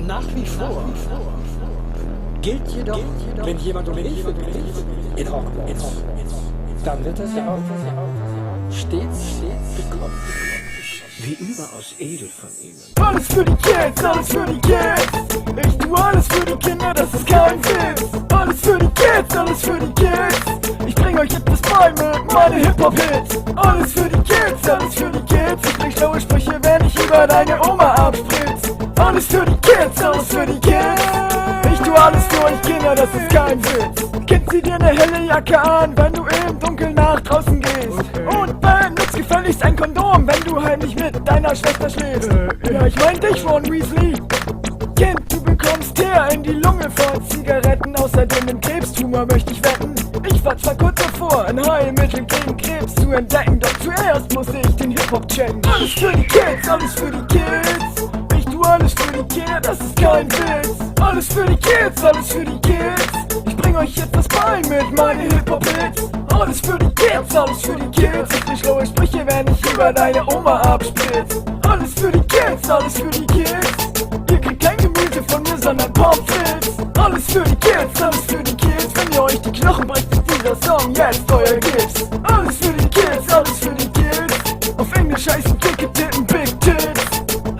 Nach wie vor gilt jedoch, wenn jemand um Hilfe bittet in Hogwarts, dann wird er sie auch stets bekommen. Wie überaus edel von ihnen. Alles für die Kids, alles für die Kids. Ich tu alles für die Kinder, das ist kein Witz. Alles für die Kids, alles für die Kids. Ich bring euch etwas bei mit meine Hip-Hop-Hits. Alles für die Kids, alles für die Kids. Ich bring schlaue Sprüche, wenn ich über deine Oma abspritz. Alles für die Kids, alles für die Kids. Ich tu alles für euch Kinder, das ist kein Witz. Kind, zieh dir eine helle Jacke an, wenn du im Dunkeln nach draußen gehst. Und benutzt gefälligst ein Kondom, wenn du heimlich mit deiner Schwester schläfst. Ja, ich mein dich, Ron Weasley. Kind, du bekommst Teer in die Lunge von Zigaretten. Außerdem den Krebstumor möchte ich wetten. Ich war zwar kurz davor, ein Heilmittel gegen Krebs zu entdecken, doch zuerst musste ich den Hip-Hop checken. Alles für die Kids, alles für die Kids. Ich tu alles für die Kinder, das ist kein Witz. Alles für die Kids, alles für die Kids. Ich bring euch etwas bei mit meinen Hip-Hop-Hits. Alles für die Kids, alles für die Kids. Ich bring schlaue Sprüche, wenn ich über deine Oma abspritz. Alles für die Kids, alles für die Kids. Ihr kriegt kein Gemüse von mir, sondern Pommes frites. Alles für die Kids, alles für die Kids. Wenn ihr euch die Knochen brecht, ist dieser Song jetzt euer Gift. Alles für die Kids, alles für die Kids. Auf Englisch heißen dicke Titten Big Tits.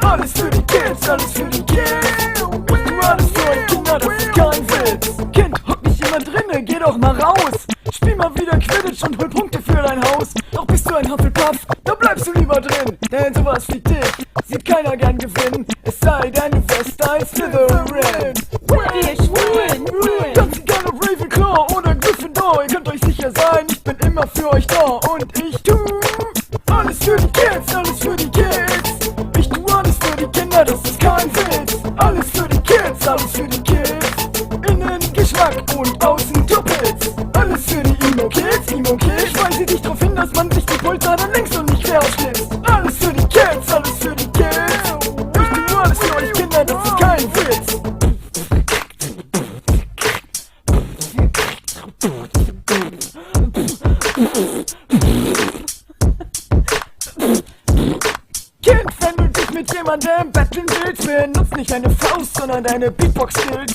Alles für die Kids, alles für die Kids. Ich tu alles für euch Kinder, das ist kein Witz. Kind, hockt nicht jemand drinne, geh doch mal raus. Spiel mal wieder Quidditch und hol Punkte für dein Haus. Doch bist du ein Hufflepuff, da bleibst du lieber drin. Denn sowas wie dich sieht keiner gern gewinnen. Es sei denn, du wärst ein Slytherin. Wir schwulen, ganz egal ob Ravenclaw oder Gryffindor. Ihr könnt euch sicher sein, ich bin immer für euch da. Und ich tu alles für die Kids, alles für die Kids. Ich tu alles für die Kinder, das ist kein Witz. Alles für die Kids, alles für die Kids. Innen Geschmack und außen Tuppets. Alles für die Emo-Kids, Emo-Kids. Ich weise dich darauf hin, dass man sich die Pulsadern links und nicht quer aufschlitzt. Alles für die Kids, alles für die Kids. Ich tu alles für euch Kinder, das ist kein Witz. Kind, wenn du dich mit jemandem betteln willst, benutzt nicht deine Faust, sondern deine Beatbox-Skills.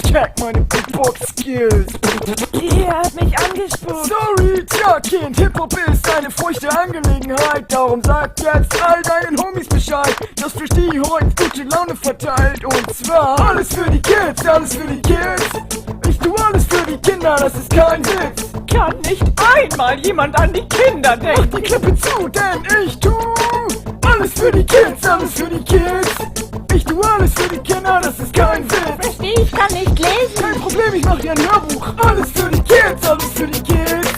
Check meine Beatbox-Skills. Ihr habt mich angespuckt. Sorry, tja Kind, Hip-Hop ist eine feuchte Angelegenheit. Darum sag jetzt all deinen Homies Bescheid, dass für die heute gute Laune verteilt. Und zwar alles für die Kids, alles für die Kids. Ich tu alles für die Kinder, das ist kein Witz. Kann nicht einmal jemand an die Kinder Mach denken? die Klappe zu, denn ich tu alles für die Kids, alles für die Kids. Ich tu alles für die Kinder, das ist kein Witz. Versteh, ich kann nicht lesen. Kein Problem, ich mach dir ein Hörbuch. Alles für die Kids, alles für die Kids.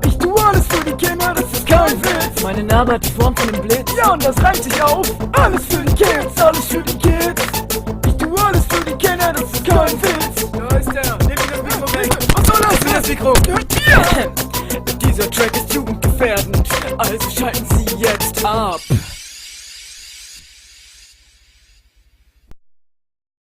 Ich tu alles für die Kinder, das ist kein Witz. Meine Narbe hat die Form von einem Blitz. Ja, und das reimt sich auf. Alles für die Kids, alles für die Kids. Ich tu alles für die Kinder, das ist kein Witz. Da ist der, nimm das Mikro weg. Was soll das? Das Mikro. Ja. Dieser Track ist jugendgefährdend, also schalten